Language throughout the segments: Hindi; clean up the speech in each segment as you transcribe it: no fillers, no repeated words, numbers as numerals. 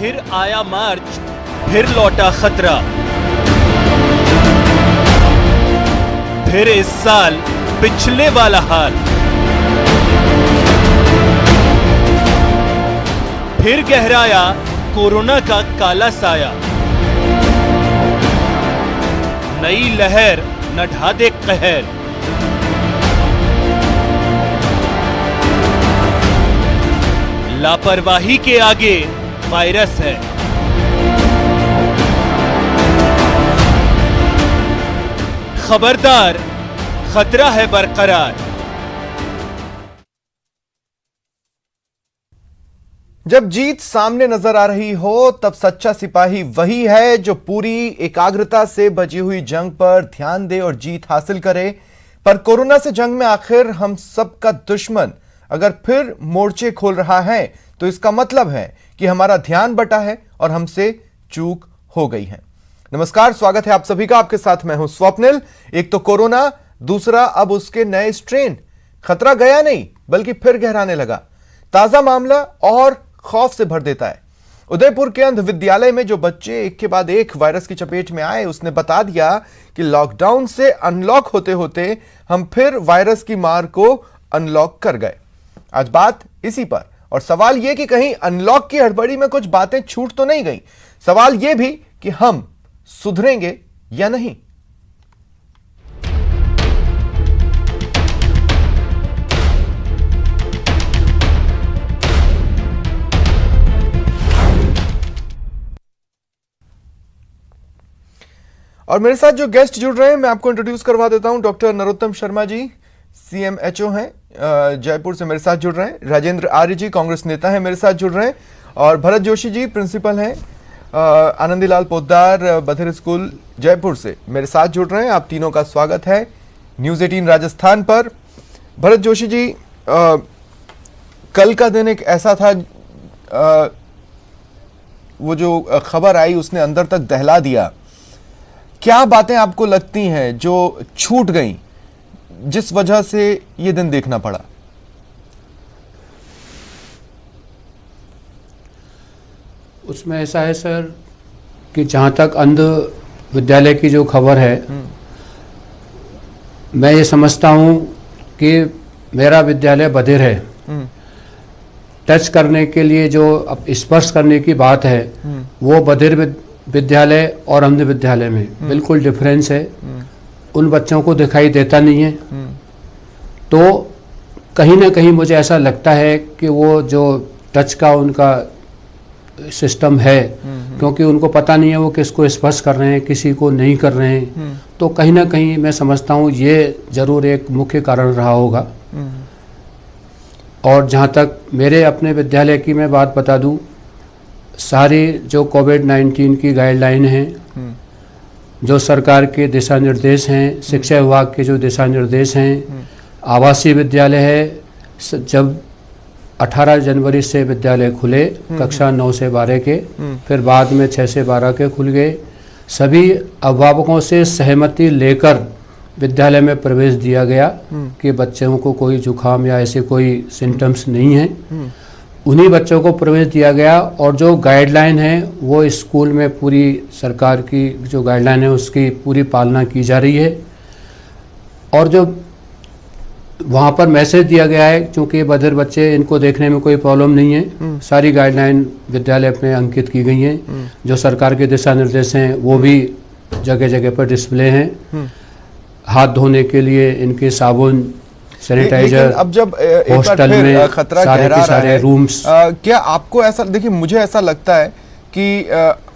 फिर आया मार्च, फिर लौटा खतरा। फिर इस साल पिछले वाला हाल। फिर गहराया कोरोना का काला साया। नई लहर न ढा दे कहर। लापरवाही के आगे वायरस है। खबरदार, खतरा है बरकरार। जब जीत सामने नजर आ रही हो तब सच्चा सिपाही वही है जो पूरी एकाग्रता से बची हुई जंग पर ध्यान दे और जीत हासिल करे। पर कोरोना से जंग में आखिर हम सबका दुश्मन अगर फिर मोर्चे खोल रहा है तो इसका मतलब है कि हमारा ध्यान बटा है और हमसे चूक हो गई है। नमस्कार, स्वागत है आप सभी का। आपके साथ मैं हूं स्वप्निल। एक तो कोरोना, दूसरा अब उसके नए स्ट्रेन। खतरा गया नहीं बल्कि फिर गहराने लगा। ताजा मामला और खौफ से भर देता है। उदयपुर के अंध विद्यालय में जो बच्चे एक के बाद एक वायरस की चपेट में आए, उसने बता दिया कि लॉकडाउन से अनलॉक होते होते हम फिर वायरस की मार को अनलॉक कर गए। आज बात इसी पर, और सवाल यह कि कहीं अनलॉक की हड़बड़ी में कुछ बातें छूट तो नहीं गई। सवाल यह भी कि हम सुधरेंगे या नहीं। और मेरे साथ जो गेस्ट जुड़ रहे हैं मैं आपको इंट्रोड्यूस करवा देता हूं। डॉक्टर नरोत्तम शर्मा जी CMHO हैं, जयपुर से मेरे साथ जुड़ रहे हैं। राजेंद्र आर्य जी कांग्रेस नेता हैं, मेरे साथ जुड़ रहे हैं। और भरत जोशी जी प्रिंसिपल हैं, आनंदीलाल पोद्दार बधिर स्कूल जयपुर से मेरे साथ जुड़ रहे हैं। आप तीनों का स्वागत है न्यूज़ 18 राजस्थान पर। भरत जोशी जी, कल का दिन एक ऐसा था, वो जो खबर आई उसने अंदर तक दहला दिया। क्या बातें आपको लगती हैं जो छूट गईं, जिस वजह से ये दिन देखना पड़ा? उसमें ऐसा है सर कि जहाँ तक अंध विद्यालय की जो खबर है, मैं ये समझता हूँ कि मेरा विद्यालय बधिर है। टच करने के लिए जो अब स्पर्श करने की बात है, वो बधिर विद्यालय और अंध विद्यालय में बिल्कुल डिफरेंस है। उन बच्चों को दिखाई देता नहीं है। तो कहीं ना कहीं मुझे ऐसा लगता है कि वो जो टच का उनका सिस्टम है, क्योंकि उनको पता नहीं है वो किसको स्पर्श कर रहे हैं, किसी को नहीं कर रहे हैं। तो कहीं ना कहीं मैं समझता हूँ ये जरूर एक मुख्य कारण रहा होगा। और जहाँ तक मेरे अपने विद्यालय की मैं बात बता दूँ, सारी जो कोविड-19 की गाइडलाइन हैं, जो सरकार के दिशा निर्देश हैं, शिक्षा विभाग के जो दिशा निर्देश हैं, आवासीय विद्यालय है, जब 18 जनवरी से विद्यालय खुले कक्षा 9 से 12 के, फिर बाद में 6 से 12 के खुल गए। सभी अभिभावकों से सहमति लेकर विद्यालय में प्रवेश दिया गया कि बच्चों को कोई जुकाम या ऐसे कोई सिम्टम्स नहीं हैं। उन्हीं बच्चों को प्रवेश दिया गया। और जो गाइडलाइन है वो स्कूल में पूरी सरकार की जो गाइडलाइन है उसकी पूरी पालना की जा रही है। और जो वहाँ पर मैसेज दिया गया है, क्योंकि बधिर बच्चे, इनको देखने में कोई प्रॉब्लम नहीं है, सारी गाइडलाइन विद्यालय में अंकित की गई हैं। जो सरकार के दिशा निर्देश हैं वो भी जगह जगह पर डिस्प्ले हैं। हाथ धोने के लिए इनके साबुन, सैनिटाइजर, अब जब हॉस्टल में खतरा सारे गहरा के सारे रहा है, रूम्स। क्या आपको ऐसा, देखिए मुझे ऐसा लगता है कि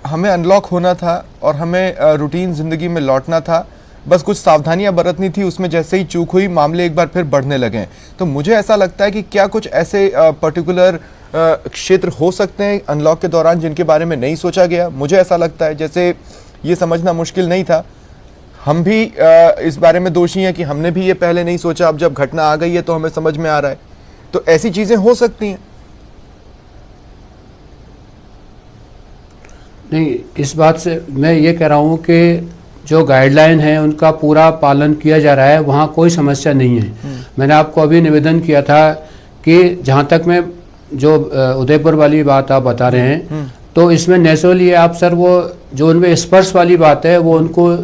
हमें अनलॉक होना था और हमें रूटीन जिंदगी में लौटना था। बस कुछ सावधानियां बरतनी थी, उसमें जैसे ही चूक हुई मामले एक बार फिर बढ़ने लगे। तो मुझे ऐसा लगता है कि क्या कुछ ऐसे पर्टिकुलर क्षेत्र हो सकते हैं अनलॉक के दौरान जिनके बारे में नहीं सोचा गया। मुझे ऐसा लगता है जैसे ये समझना मुश्किल नहीं था, हम भी इस बारे में दोषी हैं कि हमने भी ये पहले नहीं सोचा। अब जब घटना आ गई है तो हमें समझ में आ रहा है। तो ऐसी चीजें हो सकती हैं। नहीं, इस बात से मैं ये कह रहा हूँ कि जो गाइडलाइन है उनका पूरा पालन किया जा रहा है, वहाँ कोई समस्या नहीं है। मैंने आपको अभी निवेदन किया था कि जहाँ तक मैं जो उदयपुर वाली बात आप बता रहे हैं, तो इसमें नेचुरली आप सर वो जो उनमें स्पर्श वाली बात है वो उनको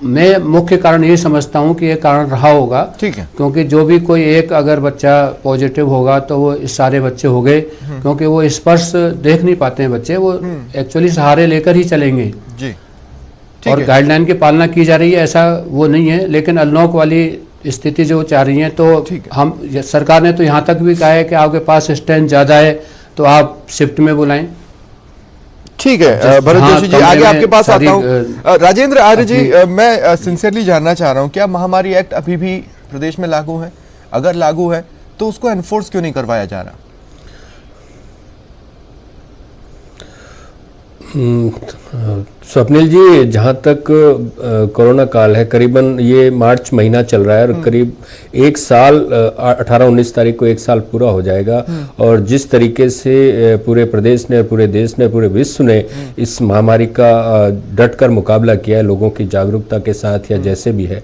मैं मुख्य कारण ये समझता हूँ कि ये कारण रहा होगा। ठीक है। क्योंकि जो भी कोई एक अगर बच्चा पॉजिटिव होगा तो वो सारे बच्चे हो गए, क्योंकि वो स्पर्श देख नहीं पाते हैं बच्चे, वो एक्चुअली सहारे लेकर ही चलेंगे जी। और गाइडलाइन की पालना की जा रही है, ऐसा वो नहीं है। लेकिन अनलॉक वाली स्थिति जो चाह रही है, तो हम सरकार ने तो यहाँ तक भी कहा है कि आपके पास स्ट्रेंथ ज़्यादा है तो आप शिफ्ट में बुलाएं। ठीक है भरत जोशी जी, आगे आपके पास आता हूँ। राजेंद्र आर्य जी, मैं सिंसियरली जानना चाह रहा हूँ, क्या महामारी एक्ट अभी भी प्रदेश में लागू है? अगर लागू है तो उसको एनफोर्स क्यों नहीं करवाया जा रहा? स्वप्निल जी, जहाँ तक कोरोना काल है, करीबन ये मार्च महीना चल रहा है और करीब एक साल 18-19 तारीख को एक साल पूरा हो जाएगा। और जिस तरीके से पूरे प्रदेश ने, पूरे देश ने, पूरे विश्व ने इस महामारी का डटकर मुकाबला किया है लोगों की जागरूकता के साथ या जैसे भी है।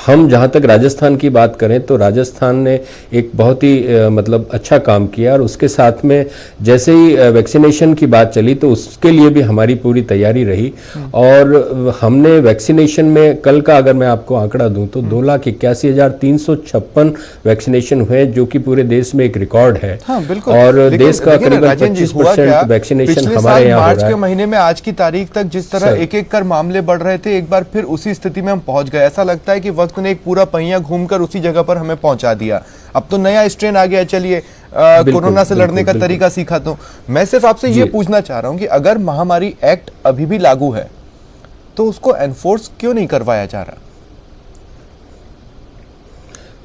हम जहाँ तक राजस्थान की बात करें तो राजस्थान ने एक बहुत ही मतलब अच्छा काम किया, और उसके साथ में जैसे ही वैक्सीनेशन की बात चली तो उसके लिए भी हमारी पूरी तैयारी रही। और हमने वैक्सीनेशन में कल का अगर मैं आपको आंकड़ा दूं तो 2,81,356 वैक्सीनेशन हुए, जो कि पूरे देश में एक रिकॉर्ड है। हाँ, और देश का करीबन 25% वैक्सीनेशन हमारे यहाँ हो मार्च रहा के है। महीने में आज की तारीख तक जिस तरह एक एक कर मामले बढ़ रहे थे, एक बार फिर उसी स्थिति में हम पहुंच गए। ऐसा लगता है कि वक्त ने एक पूरा पहिया घूमकर उसी जगह पर हमें पहुंचा दिया। अब तो नया स्ट्रेन आ गया, चलिए कोरोना से लड़ने का तरीका सीखा। तो मैं सिर्फ आपसे ये पूछना चाह रहा हूं कि अगर महामारी एक्ट अभी भी लागू है तो उसको एनफोर्स क्यों नहीं करवाया जा रहा?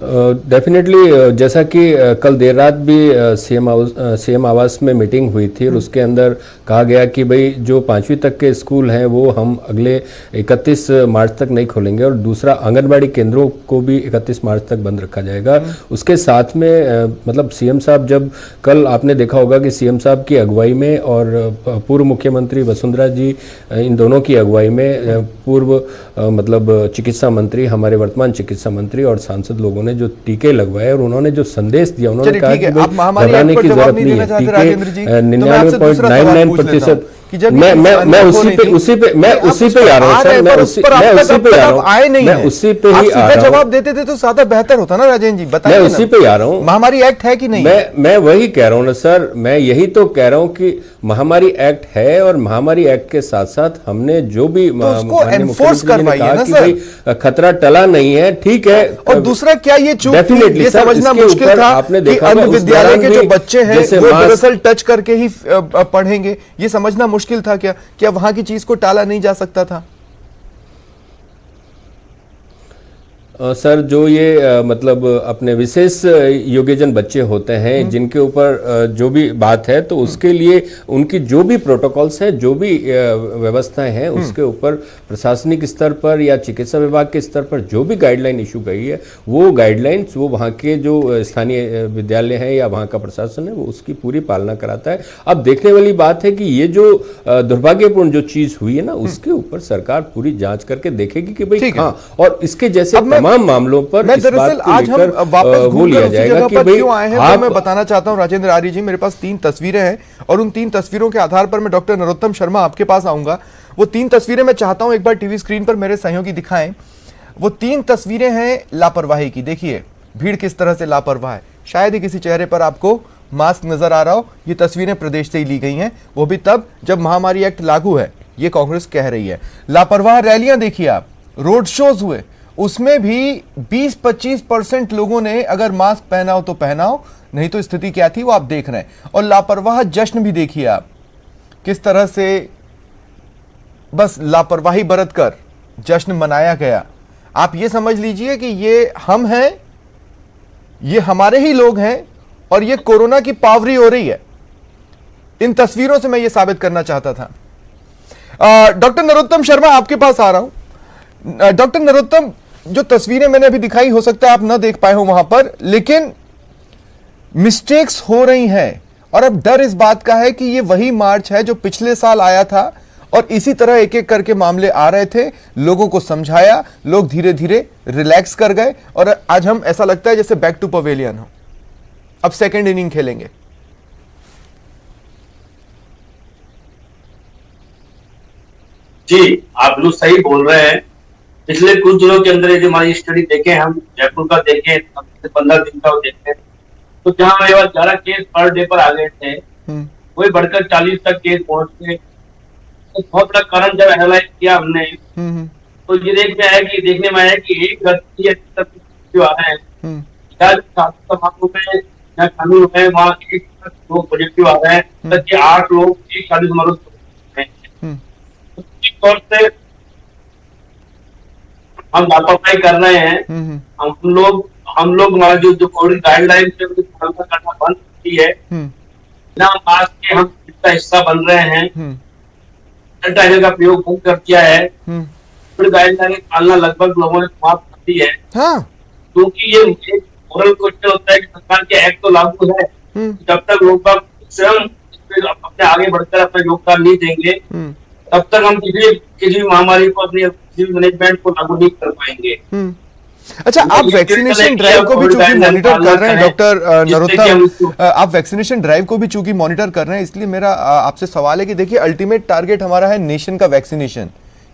डेफिनेटली जैसा कि कल देर रात भी सीएम आवास में मीटिंग हुई थी और उसके अंदर कहा गया कि भाई जो 5वीं तक के स्कूल हैं वो हम अगले 31 मार्च तक नहीं खोलेंगे, और दूसरा आंगनबाड़ी केंद्रों को भी 31 मार्च तक बंद रखा जाएगा। उसके साथ में मतलब सीएम साहब, जब कल आपने देखा होगा कि सीएम साहब की अगुवाई में और पूर्व मुख्यमंत्री वसुंधरा जी, इन दोनों की अगुवाई में पूर्व मतलब चिकित्सा मंत्री, हमारे वर्तमान चिकित्सा मंत्री और सांसद लोगों ने जो टीके लगवाए और उन्होंने जो संदेश दिया, उन्होंने कहा कि घबराने की जरूरत नहीं है। टीके 99.99% मैं उसी पे आ रहा हूं सर, मैं उसी पे आ रहा हूं, आए नहीं, मैं उसी पे ही आ रहा हूं। जवाब देते थे तो ज्यादा बेहतर होता ना राजेंद्र जी, बताइए। मैं उसी पे आ रहा हूं। महामारी एक्ट है कि नहीं? मैं वही कह रहा हूं ना सर, मैं यही तो कह रहा हूं कि महामारी एक्ट है, और महामारी एक्ट के साथ साथ हमने जो भी उसको एनफोर्स करवाइए ना सर। खतरा टला नहीं है, ठीक है। और दूसरा, क्या ये चूक थी? ये समझना मुश्किल था कि अन्य विद्यालय के जो बच्चे हैं वो दरअसल टच करके ही पढ़ेंगे, ये समझना मुश्किल था क्या वहां की चीज को टाला नहीं जा सकता था? सर, जो ये मतलब अपने विशेष योग्यजन बच्चे होते हैं जिनके ऊपर जो भी बात है, तो उसके लिए उनकी जो भी प्रोटोकॉल्स हैं, जो भी व्यवस्थाएं हैं, उसके ऊपर प्रशासनिक स्तर पर या चिकित्सा विभाग के स्तर पर जो भी गाइडलाइन इशू गई है, वो गाइडलाइंस वो वहाँ के जो स्थानीय विद्यालय हैं या वहाँ का प्रशासन है वो उसकी पूरी पालना कराता है। अब देखने वाली बात है कि ये जो दुर्भाग्यपूर्ण जो चीज हुई है ना, उसके ऊपर सरकार पूरी जांच करके देखेगी कि भाई हाँ, और इसके जैसे मामलों पर मैं दरअसल आज हम वापस घूमकर उसी जगह पर क्यों आए हैं, तो मैं बताना चाहता हूं राजेंद्र आर्य जी, मेरे पास 3 तस्वीरें हैं और उन 3 तस्वीरों के आधार पर मैं डॉक्टर नरोत्तम शर्मा आपके पास आऊंगा। वो 3 तस्वीरें मैं चाहता हूं एक बार टीवी स्क्रीन पर मेरे सहयोगी दिखाएं। वो 3 तस्वीरें हैं लापरवाही की। देखिए भीड़ किस तरह से लापरवाह है, शायद ही किसी चेहरे पर आपको मास्क नजर आ रहा हो। ये तस्वीरें प्रदेश से ही ली गई हैं, वो भी तब जब महामारी एक्ट लागू है, ये कांग्रेस कह रही है। लापरवाह रैलियां देखिए आप, रोड शोज हुए, उसमें भी 20-25% लोगों ने अगर मास्क पहना हो तो पहनाओ, नहीं तो स्थिति क्या थी वो आप देख रहे हैं। और लापरवाह जश्न भी देखिए आप, किस तरह से बस लापरवाही बरत कर जश्न मनाया गया। आप ये समझ लीजिए कि ये हम हैं, ये हमारे ही लोग हैं और ये कोरोना की पावरी हो रही है। इन तस्वीरों से मैं ये साबित करना चाहता था। डॉक्टर नरोत्तम शर्मा आपके पास आ रहा हूं। डॉक्टर नरोत्तम, जो तस्वीरें मैंने अभी दिखाई, हो सकता है आप ना देख पाए हो वहां पर, लेकिन मिस्टेक्स हो रही हैं और अब डर इस बात का है कि ये वही मार्च है जो पिछले साल आया था और इसी तरह एक एक करके मामले आ रहे थे। लोगों को समझाया, लोग धीरे धीरे रिलैक्स कर गए और आज हम ऐसा लगता है जैसे बैक टू पवेलियन हो, अब सेकेंड इनिंग खेलेंगे। जी, आप बिल्कुल सही बोल रहे हैं। पिछले कुछ दिनों के अंदर ये जो हमारी स्टडी देखें, हम जयपुर का देखें, 15 दिन का देखें, तो जहाँ हमारे पास 11 केस पर डे पर आ गए थे, वही बढ़कर 40 तक केस पहुंच गए। तो बहुत बड़ा कारण जब एनालाइज किया हमने, तो ये देखने में आया कि एक व्यक्ति जो आ रहे हैं, या समारोह में या शामिल हुए, वहाँ एक लोग पॉजिटिव आ रहे हैं, तक के 8 लोग एक शादी समारोह तौर से हम लापरवाही कर रहे हैं। हम लोग हमारा जो कोविड गाइडलाइन से करना बंद की है, बिना मास्क के हम इसका हिस्सा बन रहे हैं, सैनिटाइजर का प्रयोग बंद कर दिया है, कोविड गाइडलाइन पालना लगभग लोगों ने समाप्त कर दी है। क्योंकि ये एक मोरल क्वेश्चन होता है कि सरकार के एक्ट तो लागू है, जब तक लोग स्वयं अपने आगे बढ़कर अपना योगदान नहीं देंगे, तब तक हम किसी भी महामारी को, अपनी मैनेजमेंट को लागू नहीं कर पाएंगे। अच्छा, आप वैक्सीनेशन ड्राइव को भी चूंकि मॉनिटर कर रहे हैं डॉक्टर नरोत्तम, आप वैक्सीनेशन ड्राइव को भी चूंकि मॉनिटर कर रहे हैं, इसलिए मेरा आपसे सवाल है कि देखिए, अल्टीमेट टारगेट हमारा है नेशन का वैक्सीनेशन।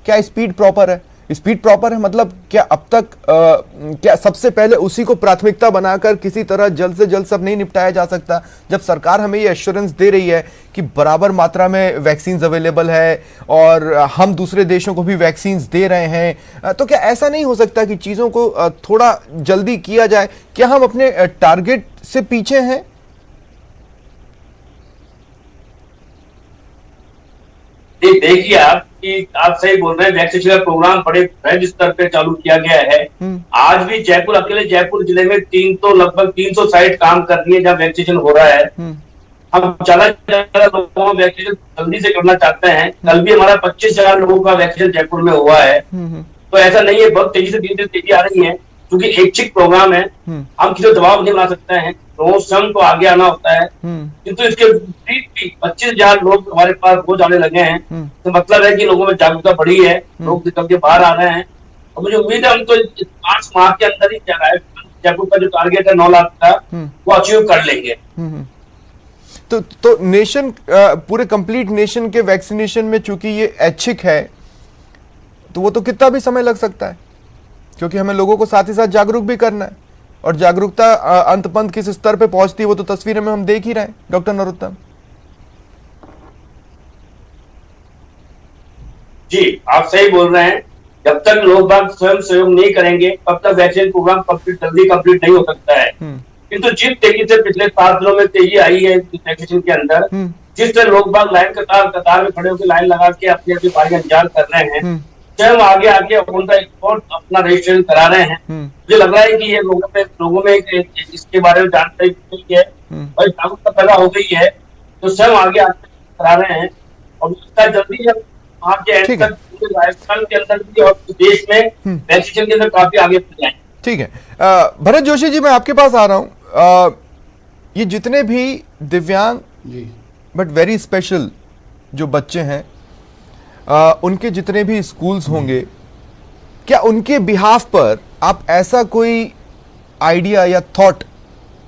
क्या स्पीड प्रॉपर है? स्पीड प्रॉपर है मतलब क्या अब तक क्या सबसे पहले उसी को प्राथमिकता बनाकर किसी तरह जल्द से जल्द सब नहीं निपटाया जा सकता? जब सरकार हमें ये एश्योरेंस दे रही है कि बराबर मात्रा में वैक्सीन अवेलेबल है और हम दूसरे देशों को भी वैक्सीन दे रहे हैं, तो क्या ऐसा नहीं हो सकता कि चीज़ों को थोड़ा जल्दी किया जाए? क्या हम अपने टारगेट से पीछे हैं? देखिए, आप सही बोल रहे हैं। वैक्सीनेशन का प्रोग्राम बड़े बड़े स्तर पे चालू किया गया है। आज भी अकेले जयपुर जिले में लगभग 300 साइट काम कर रही है जहाँ वैक्सीनेशन हो रहा है। हम ज्यादा लोगों को वैक्सीनेशन जल्दी से करना चाहते हैं। कल भी हमारा 25,000 लोगों का वैक्सीनेशन जयपुर में हुआ है। तो ऐसा नहीं है, बहुत तेजी आ रही है, क्योंकि ऐच्छिक प्रोग्राम है। हम किसी को दबाव नहीं बना सकते हैं, लोगों स्वयं को आगे आना होता है। किंतु इसके विपरीत भी 25,000 लोग हमारे पास रोज आने लगे हैं, तो मतलब है कि लोगों में जागरूकता बढ़ी है, लोग निकल के बाहर आ रहे हैं। और मुझे उम्मीद है हम तो 5 माह के अंदर ही जयपुर का जो टारगेट है 9 लाख का, वो अचीव कर लेंगे। तो नेशन, पूरे कंप्लीट नेशन के वैक्सीनेशन में चूंकि ये ऐच्छिक है, तो वो तो कितना भी समय लग सकता है, क्योंकि हमें लोगों को साथ ही साथ जागरूक भी करना है। और जागरूकता अंत पंत किस स्तर पे पहुंचती है वो तो तस्वीरें में हम देख ही रहे हैं डॉक्टर नरोत्तम। जी, आप सही बोल रहे हैं। जब तक लोग बाग स्वयं सहयोग नहीं करेंगे, तब तक वैक्सीन प्रोग्राम जल्दी कंप्लीट नहीं हो सकता है। किंतु जिस तेजी से पिछले 7 दिनों में तेजी आई है वैक्सीनेशन के अंदर, जिस तरह लोग बाग लाइन कतार में खड़े होकर लाइन लगा के अपनी अपनी बारी इंतजार कर रहे हैं, स्वयं आगे उनका एक्सपोर्ट अपना रजिस्ट्रेशन करा रहे हैं, मुझे लग रहा है कि ये लोगों में इसके बारे में जानकारी है और जागरूकता पैदा हो गई है, तो स्वयं आगे करा रहे हैं। और उसका जल्दी जब राजस्थान के अंदर भी और देश में वैक्सीनेशन के अंदर काफी आगे बढ़ जाए। ठीक है, भरत जोशी जी, मैं आपके पास आ रहा हूँ। ये जितने भी दिव्यांग बट वेरी स्पेशल जो बच्चे हैं, उनके जितने भी स्कूल्स होंगे, क्या उनके बिहाफ पर आप ऐसा कोई आइडिया या थॉट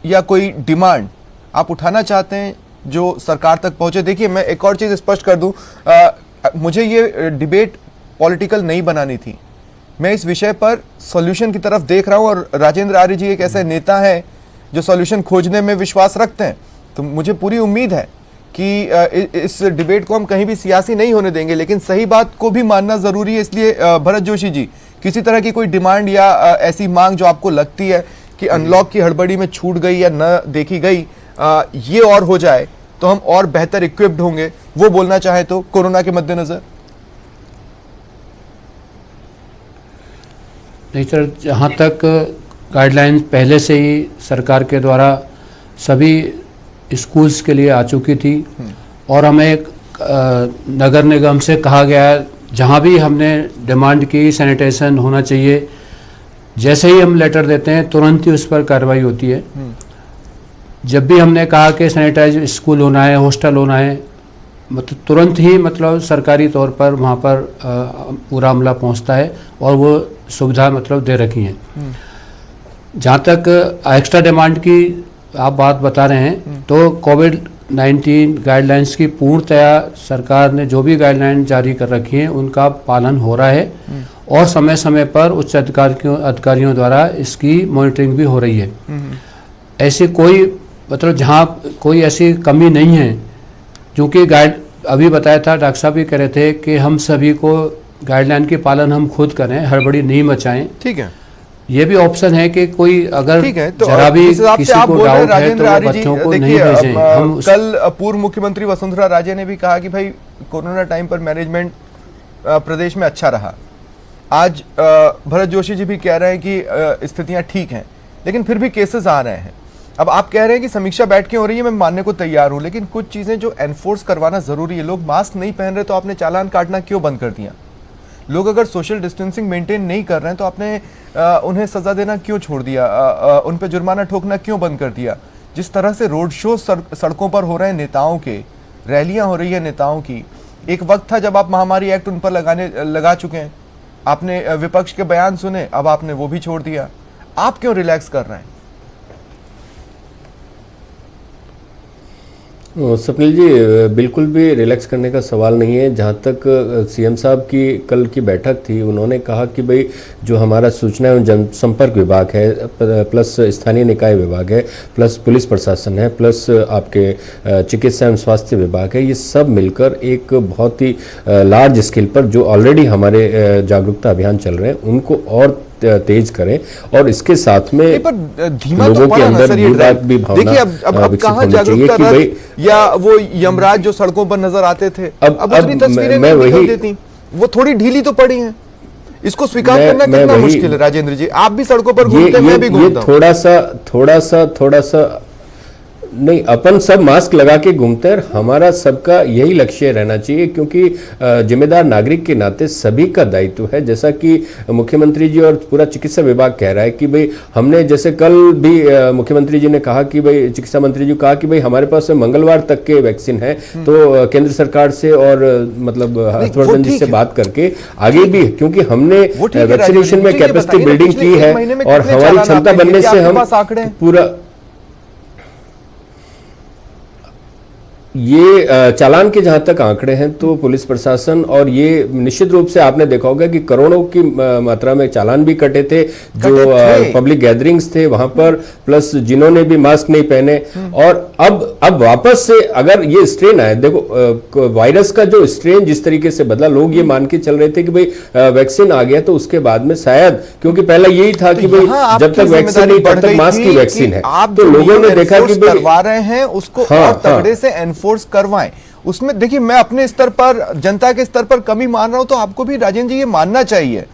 या कोई डिमांड आप उठाना चाहते हैं जो सरकार तक पहुंचे? देखिए, मैं एक और चीज़ स्पष्ट कर दूं, मुझे ये डिबेट पॉलिटिकल नहीं बनानी थी। मैं इस विषय पर सॉल्यूशन की तरफ देख रहा हूं, और राजेंद्र आर्य जी एक ऐसे नेता हैं जो सॉल्यूशन खोजने में विश्वास रखते हैं। तो मुझे पूरी उम्मीद है कि इस डिबेट को हम कहीं भी सियासी नहीं होने देंगे, लेकिन सही बात को भी मानना ज़रूरी है। इसलिए भरत जोशी जी, किसी तरह की कोई डिमांड या ऐसी मांग जो आपको लगती है कि अनलॉक की हड़बड़ी में छूट गई या न देखी गई, ये और हो जाए तो हम और बेहतर इक्विप्ड होंगे, वो बोलना चाहे तो कोरोना के मद्देनजर? नहीं सर, जहाँ तक गाइडलाइंस पहले से ही सरकार के द्वारा सभी स्कूल्स के लिए आ चुकी थी, और हमें नगर निगम से कहा गया है, जहाँ भी हमने डिमांड की सैनिटाइजेशन होना चाहिए, जैसे ही हम लेटर देते हैं तुरंत ही उस पर कार्रवाई होती है। जब भी हमने कहा कि सैनिटाइज स्कूल होना है, हॉस्टल होना है, मतलब तुरंत ही सरकारी तौर पर वहाँ पर पूरा अमला पहुँचता है और वो सुविधा दे रखी हैं। जहाँ तक एक्स्ट्रा डिमांड की आप बात बता रहे हैं, तो कोविड 19 गाइडलाइंस की पूर्णतया सरकार ने जो भी गाइडलाइन जारी कर रखी हैं उनका पालन हो रहा है और समय समय पर उच्च अधिकारियों द्वारा इसकी मॉनिटरिंग भी हो रही है। ऐसी कोई मतलब जहाँ कोई ऐसी कमी नहीं है, क्योंकि अभी बताया था, डॉक्टर साहब भी कह रहे थे कि हम सभी को गाइडलाइन के पालन हम खुद करें, हड़बड़ी नहीं मचाएं। ठीक है, ये भी ऑप्शन है कि कोई अगर ठीक है, तो जरा भी किसी को डाउट है तो वो बच्चों को नहीं भेजें। हम कल पूर्व मुख्यमंत्री वसुंधरा राजे ने भी कहा कि भाई कोरोना टाइम पर मैनेजमेंट प्रदेश में अच्छा रहा। आज भरत जोशी जी भी कह रहे हैं कि स्थितियां ठीक हैं, लेकिन फिर भी केसेस आ रहे हैं। अब आप कह रहे हैं कि समीक्षा बैठकें हो रही है, मैं मानने को तैयार हूं, लेकिन कुछ चीजें जो एनफोर्स करवाना जरूरी है। लोग मास्क नहीं पहन रहे तो आपने चालान काटना क्यों बंद कर दिया? लोग अगर सोशल डिस्टेंसिंग मेंटेन नहीं कर रहे हैं तो आपने उन्हें सजा देना क्यों छोड़ दिया? उन पर जुर्माना ठोकना क्यों बंद कर दिया? जिस तरह से रोड शो सड़कों पर हो रहे हैं नेताओं के, रैलियां हो रही है नेताओं की, एक वक्त था जब आप महामारी एक्ट उन पर लगा चुके हैं। आपने विपक्ष के बयान सुने, अब आपने वो भी छोड़ दिया। आप क्यों रिलैक्स कर रहे हैं? स्वप्निल जी, बिल्कुल भी रिलैक्स करने का सवाल नहीं है। जहाँ तक सीएम साहब की कल की बैठक थी, उन्होंने कहा कि भाई जो हमारा सूचना एवं जनसंपर्क विभाग है, प्लस स्थानीय निकाय विभाग है, प्लस पुलिस प्रशासन है, प्लस आपके चिकित्सा एवं स्वास्थ्य विभाग है, ये सब मिलकर एक बहुत ही लार्ज स्केल पर जो ऑलरेडी हमारे जागरूकता अभियान चल रहे हैं उनको और तेज करें और इसके साथ में लोगों के अंदर भी भावना। देखिए अब कहाँ जागरूकता रथ या वो यमराज जो सड़कों पर नजर आते थे, अब उतनी तस्वीरें नहीं दिखाई देती, वो थोड़ी ढीली तो पड़ी हैं। इसको स्वीकार करना कितना मुश्किल है राजेंद्र जी? आप भी सड़कों पर घूमते हैं, मैं भी घूमता हूं। थोड़ा सा नहीं, अपन सब मास्क लगा के घूमते हैं। हमारा सबका यही लक्ष्य रहना चाहिए, क्योंकि जिम्मेदार नागरिक के नाते सभी का दायित्व है। जैसा कि मुख्यमंत्री जी और पूरा चिकित्सा विभाग कह रहा है कि भाई हमने, जैसे कल भी मुख्यमंत्री जी ने कहा कि भाई, चिकित्सा मंत्री जी कहा कि भाई हमारे पास मंगलवार तक के वैक्सीन है, तो केंद्र सरकार से और मतलब हर्षवर्धन जी से बात करके आगे भी, क्योंकि हमने वैक्सीनेशन में कैपेसिटी बिल्डिंग की है और हमारी क्षमता बनने से हम पूरा ये चालान के जहां तक आंकड़े हैं तो पुलिस प्रशासन, और ये निश्चित रूप से आपने देखा होगा कि करोड़ों की मात्रा में चालान भी कटे थे जो पब्लिक गैदरिंग्स थे वहां पर, प्लस जिन्होंने भी मास्क नहीं पहने। और अब वापस से अगर ये स्ट्रेन आए, देखो वायरस का जो स्ट्रेन जिस तरीके से बदला, लोग ये मान के चल रहे थे कि भाई वैक्सीन आ गया तो उसके बाद में शायद, क्योंकि पहला यही था कि भाई जब तक वैक्सीन नहीं तब तक मास्क की वैक्सीन है, तो लोगों ने देखा कि भाई करवा रहे हैं उसको और तगड़े से एनफोर्स करवाएं। उसमें देखिए, मैं अपने स्तर पर, जनता के स्तर पर कमी मान रहा हूं, तो आपको भी राजेंद्र जी ये मानना चाहिए।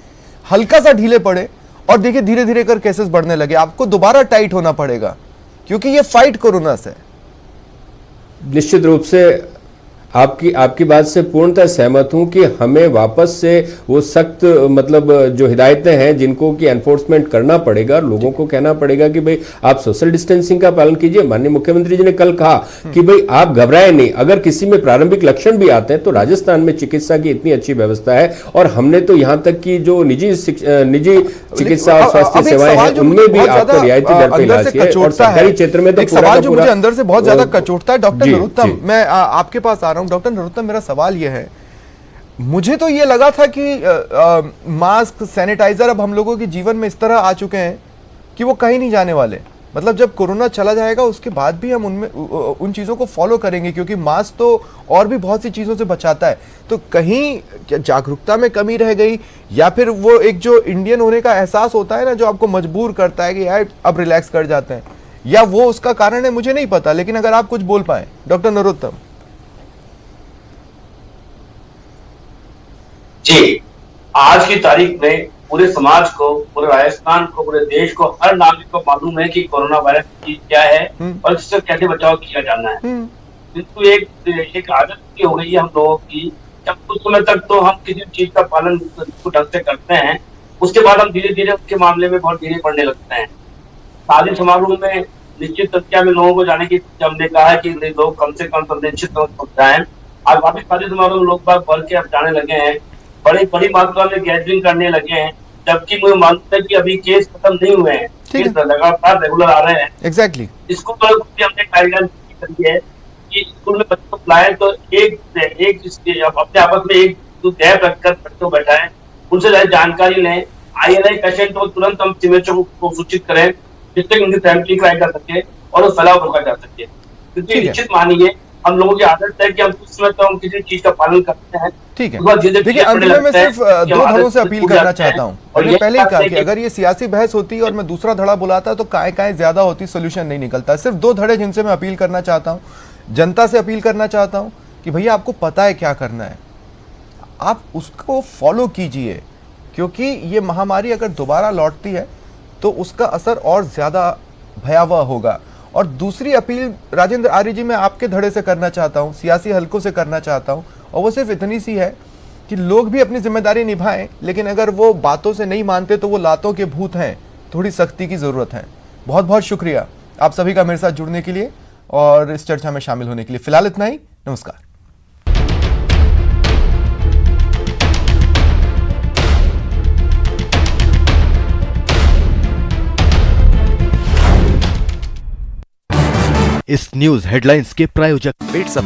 हल्का सा ढीले पड़े और देखिए धीरे धीरे कर केसेस बढ़ने लगे, आपको दोबारा टाइट होना पड़ेगा, क्योंकि ये फाइट कोरोना से। निश्चित रूप से आपकी बात से पूर्णतः सहमत हूं कि हमें वापस से वो सख्त मतलब जो हिदायतें हैं जिनको कि एनफोर्समेंट करना पड़ेगा, लोगों को कहना पड़ेगा कि भाई आप सोशल डिस्टेंसिंग का पालन कीजिए। माननीय मुख्यमंत्री जी ने कल कहा कि भाई आप घबराएं नहीं, अगर किसी में प्रारंभिक लक्षण भी आते हैं तो राजस्थान में चिकित्सा की इतनी अच्छी व्यवस्था है, और हमने तो यहाँ तक की जो निजी चिकित्सा और स्वास्थ्य सेवाएं हैं उनमें भी आपको रियायती दर पर इलाज है, और सरकारी क्षेत्र में तो सवाल जो मुझे अंदर से बहुत ज्यादा कचोटता है। डॉक्टर नरोत्तम, मैं आपके पास आ रहा हूं। डॉक्टर नरोत्तम, मेरा सवाल यह है, मुझे तो यह लगा था कि मास्क, सैनिटाइजर अब हम लोगों के जीवन में इस तरह आ चुके हैं कि वो कहीं नहीं जाने वाले। मतलब जब कोरोना चला जाएगा उसके बाद भी हम उन चीज़ों को फॉलो करेंगे, क्योंकि मास्क तो और भी बहुत सी चीज़ों से बचाता है। तो कहीं क्या जागरूकता में कमी रह गई, या फिर वो एक जो इंडियन होने का एहसास होता है ना, जो आपको मजबूर करता है कि यार अब रिलैक्स कर जाते हैं, या वो उसका कारण है, मुझे नहीं पता। लेकिन अगर आप कुछ बोल पाए डॉक्टर नरोत्तम। जी, आज की तारीख में पूरे समाज को, पूरे राजस्थान को, पूरे देश को, हर नागरिक को मालूम है कि कोरोना वायरस की क्या है और इससे कैसे बचाव किया जाना है। किंतु एक आदत की हो गई है हम लोगों की, जब कुछ समय तक तो हम किसी चीज का पालन ढंग से करते हैं, उसके बाद हम धीरे धीरे उसके मामले में बहुत ढीले पड़ने लगते हैं। शादी समारोह में निश्चित संख्या में लोगों को जाने की हमने कहा है कि लोग कम से कम निश्चित जाए। आज वापिस शादी समारोह में लोग बाग बढ़ के अब जाने लगे हैं, बड़ी मात्रा में गैदरिंग करने लगे हैं, जबकि मुझे मानता है कि अभी केस खत्म नहीं हुए हैं, लगातार रेगुलर आ रहे हैं। एग्जैक्टली। इसको हमने गाइडलाइन करी है कि स्कूल में बच्चों को बुलाएं तो एक अपने आपस में एक गैप रखकर बच्चों को बैठाएं, उनसे जानकारी लें, ILI पेशेंट को तुरंत हम सीएमएचओ को सूचित करें जिससे उनकी सैंपलिंग कराई जा सके और उस फैलाव रोका जा सके। क्योंकि निश्चित मानिए हम लोगों की आदत है कि हम कुछ समय तो हम किसी चीज का पालन करते हैं। ठीक है, देखिए अंत में मैं सिर्फ दो धड़ों से अपील करना चाहता हूं। मैंने पहले ही कहा कि अगर ये सियासी बहस होती और मैं दूसरा धड़ा बुलाता तो काय ज्यादा होती, सोल्यूशन नहीं निकलता। सिर्फ दो धड़े जिनसे मैं अपील करना चाहता हूं, जनता से अपील करना चाहता हूं कि भैया आपको पता है क्या करना है, आप उसको फॉलो कीजिए, क्योंकि ये महामारी अगर दोबारा लौटती है तो उसका असर और ज्यादा भयावह होगा। और दूसरी अपील राजेंद्र आर्य जी मैं आपके धड़े से करना चाहता हूं, सियासी हलकों से करना चाहता हूं, और वो सिर्फ इतनी सी है कि लोग भी अपनी जिम्मेदारी निभाएं, लेकिन अगर वो बातों से नहीं मानते तो वो लातों के भूत हैं, थोड़ी सख्ती की जरूरत है। बहुत बहुत शुक्रिया आप सभी का मेरे साथ जुड़ने के लिए और इस चर्चा में शामिल होने के लिए। फिलहाल इतना ही, नमस्कार। इस न्यूज हेडलाइंस के प्रायोजक पेट सफा